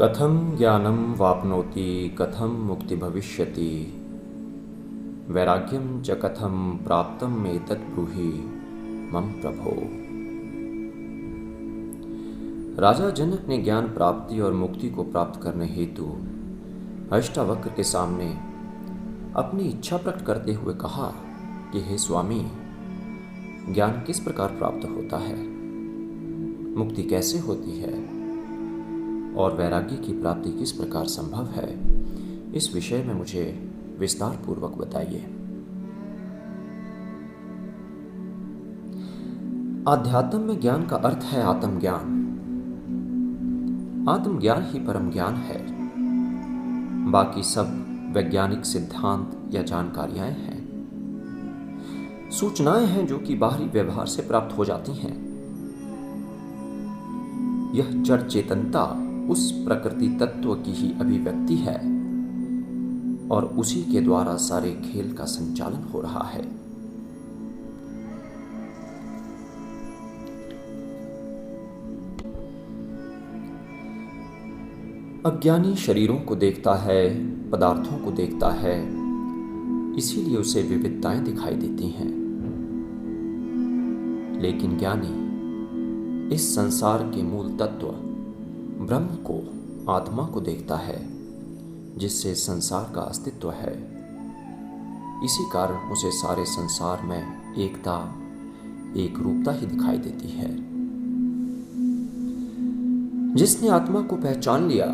कथं ज्ञानं वाप्नोति कथं मुक्ति भविष्यति वैराग्यं च कथं प्राप्तम् एतत् ब्रूहि मम प्रभो। राजा जनक ने ज्ञान प्राप्ति और मुक्ति को प्राप्त करने हेतु अष्टावक्र के सामने अपनी इच्छा प्रकट करते हुए कहा कि हे स्वामी, ज्ञान किस प्रकार प्राप्त होता है, मुक्ति कैसे होती है और वैराग्य की प्राप्ति किस प्रकार संभव है, इस विषय में मुझे विस्तार पूर्वक बताइए। आध्यात्म में ज्ञान का अर्थ है आत्मज्ञान। आत्मज्ञान ही परम ज्ञान है। बाकी सब वैज्ञानिक सिद्धांत या जानकारियां हैं, सूचनाएं हैं जो कि बाहरी व्यवहार से प्राप्त हो जाती हैं। यह जड़ चेतनता उस प्रकृति तत्व की ही अभिव्यक्ति है और उसी के द्वारा सारे खेल का संचालन हो रहा है। अज्ञानी शरीरों को देखता है, पदार्थों को देखता है, इसीलिए उसे विविधताएं दिखाई देती हैं। लेकिन ज्ञानी इस संसार के मूल तत्व ब्रह्म को, आत्मा को देखता है, जिससे संसार का अस्तित्व है। इसी कारण उसे सारे संसार में एकता, एक रूपता ही दिखाई देती है। जिसने आत्मा को पहचान लिया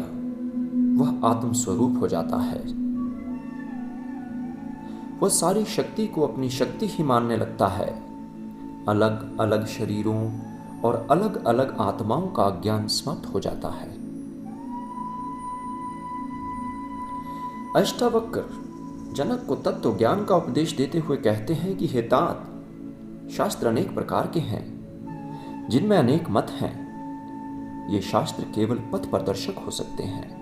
वह आत्म स्वरूप हो जाता है। वह सारी शक्ति को अपनी शक्ति ही मानने लगता है। अलग अलग शरीरों और अलग अलग आत्माओं का ज्ञान समाप्त हो जाता है। अष्टावक्र जनक को तत्व ज्ञान का उपदेश देते हुए कहते हैं कि हे तात, शास्त्र अनेक प्रकार के हैं, जिनमें अनेक मत हैं। ये शास्त्र केवल पथ प्रदर्शक हो सकते हैं।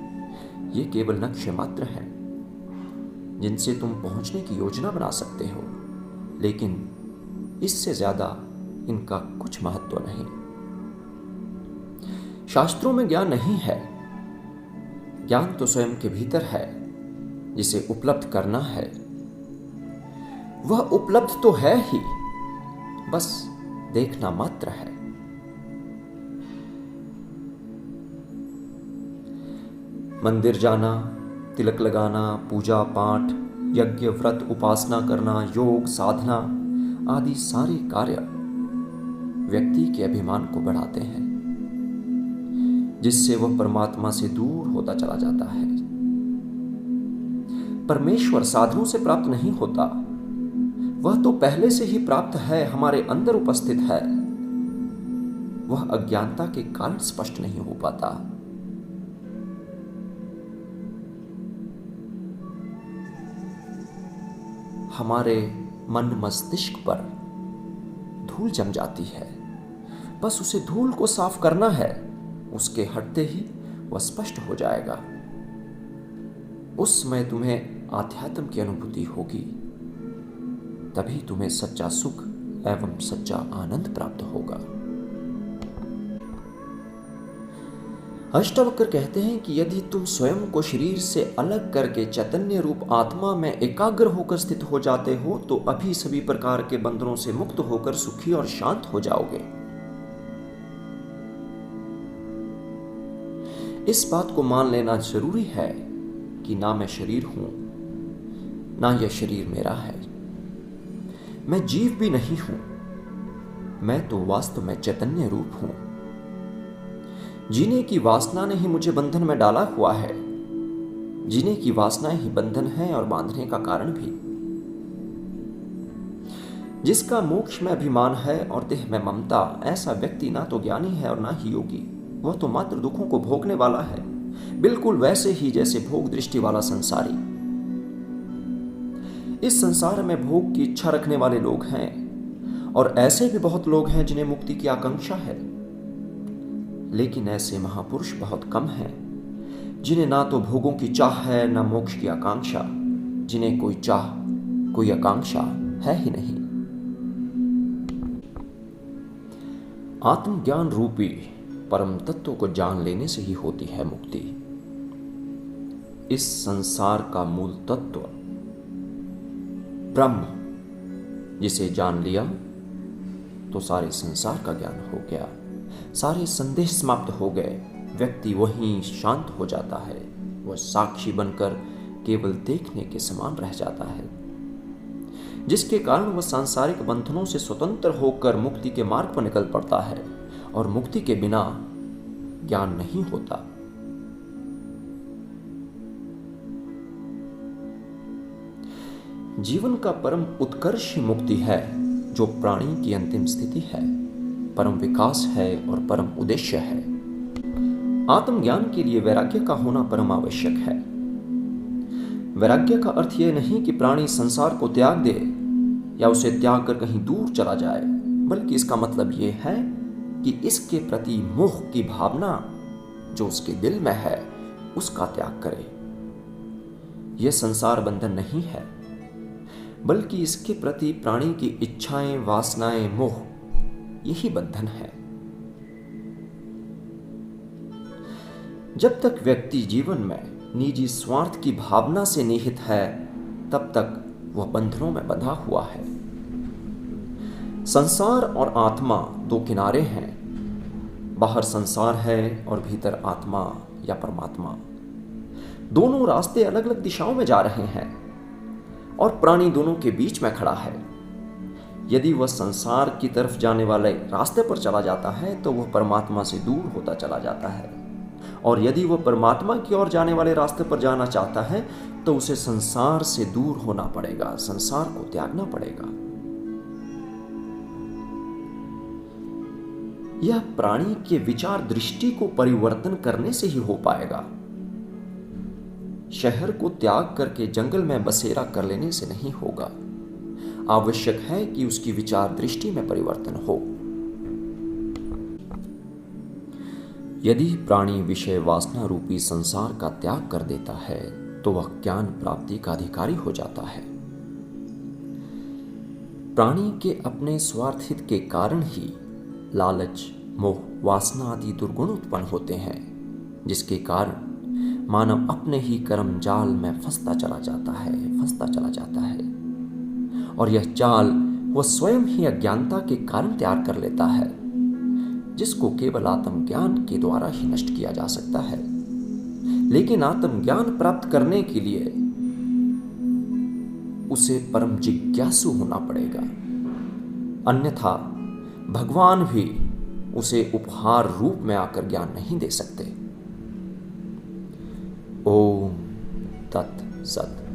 ये केवल नक्शे मात्र हैं जिनसे तुम पहुंचने की योजना बना सकते हो, लेकिन इससे ज्यादा इनका कुछ महत्व नहीं। शास्त्रों में ज्ञान नहीं है। ज्ञान तो स्वयं के भीतर है, जिसे उपलब्ध करना है। वह उपलब्ध तो है ही, बस देखना मात्र है। मंदिर जाना, तिलक लगाना, पूजा पाठ, यज्ञ, व्रत, उपासना करना, योग, साधना आदि सारे कार्य व्यक्ति के अभिमान को बढ़ाते हैं, जिससे वह परमात्मा से दूर होता चला जाता है। परमेश्वर साधनों से प्राप्त नहीं होता, वह तो पहले से ही प्राप्त है, हमारे अंदर उपस्थित है। वह अज्ञानता के कारण स्पष्ट नहीं हो पाता। हमारे मन मस्तिष्क पर धूल जम जाती है, बस उसे धूल को साफ करना है। उसके हटते ही वह स्पष्ट हो जाएगा। उस समय तुम्हें आध्यात्म की अनुभूति होगी, तभी तुम्हें सच्चा सुख एवं सच्चा आनंद प्राप्त होगा। अष्टावक्र कहते हैं कि यदि तुम स्वयं को शरीर से अलग करके चैतन्य रूप आत्मा में एकाग्र होकर स्थित हो जाते हो, तो अभी सभी प्रकार के बंधनों से मुक्त होकर सुखी और शांत हो जाओगे। इस बात को मान लेना जरूरी है कि ना मैं शरीर हूं, ना यह शरीर मेरा है। मैं जीव भी नहीं हूं, मैं तो वास्तव में चैतन्य रूप हूं। जीने की वासना ने ही मुझे बंधन में डाला हुआ है। जीने की वासना ही बंधन है और बांधने का कारण भी। जिसका मोक्ष में अभिमान है और देह में ममता, ऐसा व्यक्ति ना तो ज्ञानी है और ना ही योगी। वह तो मात्र दुखों को भोगने वाला है, बिल्कुल वैसे ही जैसे भोग दृष्टि वाला संसारी। इस संसार में भोग की इच्छा रखने वाले लोग हैं और ऐसे भी बहुत लोग हैं जिन्हें मुक्ति की आकांक्षा है। लेकिन ऐसे महापुरुष बहुत कम हैं जिन्हें ना तो भोगों की चाह है, ना मोक्ष की आकांक्षा, जिन्हें कोई चाह, कोई आकांक्षा है ही नहीं। आत्मज्ञान रूपी परम तत्व को जान लेने से ही होती है मुक्ति। इस संसार का मूल तत्व ब्रह्म जिसे जान लिया तो सारे संसार का ज्ञान हो गया, सारे संदेह समाप्त हो गए। व्यक्ति वहीं शांत हो जाता है, वह साक्षी बनकर केवल देखने के समान रह जाता है, जिसके कारण वह सांसारिक बंधनों से स्वतंत्र होकर मुक्ति के मार्ग पर निकल पड़ता है। और मुक्ति के बिना ज्ञान नहीं होता। जीवन का परम उत्कर्ष ही मुक्ति है, जो प्राणी की अंतिम स्थिति है, परम विकास है और परम उद्देश्य है। आत्मज्ञान के लिए वैराग्य का होना परम आवश्यक है। वैराग्य का अर्थ यह नहीं कि प्राणी संसार को त्याग दे या उसे त्याग कर कहीं दूर चला जाए, बल्कि इसका मतलब यह है कि इसके प्रति मोह की भावना जो उसके दिल में है उसका त्याग करे। यह संसार बंधन नहीं है, बल्कि इसके प्रति प्राणी की इच्छाएं, वासनाएं, मोह यही बंधन है। जब तक व्यक्ति जीवन में निजी स्वार्थ की भावना से निहित है, तब तक वह बंधनों में बंधा हुआ है। संसार और आत्मा दो किनारे हैं। बाहर संसार है और भीतर आत्मा या परमात्मा। दोनों रास्ते अलग अलग दिशाओं में जा रहे हैं और प्राणी दोनों के बीच में खड़ा है। यदि वह संसार की तरफ जाने वाले रास्ते पर चला जाता है तो वह परमात्मा से दूर होता चला जाता है, और यदि वह परमात्मा की ओर जाने वाले रास्ते पर जाना चाहता है तो उसे संसार से दूर होना पड़ेगा, संसार को त्यागना पड़ेगा। यह प्राणी के विचार दृष्टि को परिवर्तन करने से ही हो पाएगा। शहर को त्याग करके जंगल में बसेरा कर लेने से नहीं होगा। आवश्यक है कि उसकी विचार दृष्टि में परिवर्तन हो। यदि प्राणी विषय वासना रूपी संसार का त्याग कर देता है तो वह ज्ञान प्राप्ति का अधिकारी हो जाता है। प्राणी के अपने स्वार्थ हित के कारण ही लालच, मोह, वासना आदि दुर्गुण उत्पन्न होते हैं, जिसके कारण मानव अपने ही कर्म जाल में फंसता चला जाता है और यह जाल वह स्वयं ही अज्ञानता के कारण तैयार कर लेता है, जिसको केवल आत्मज्ञान के द्वारा ही नष्ट किया जा सकता है। लेकिन आत्मज्ञान प्राप्त करने के लिए उसे परम जिज्ञासु होना पड़ेगा, अन्यथा भगवान भी उसे उपहार रूप में आकर ज्ञान नहीं दे सकते। ओम तत् सत।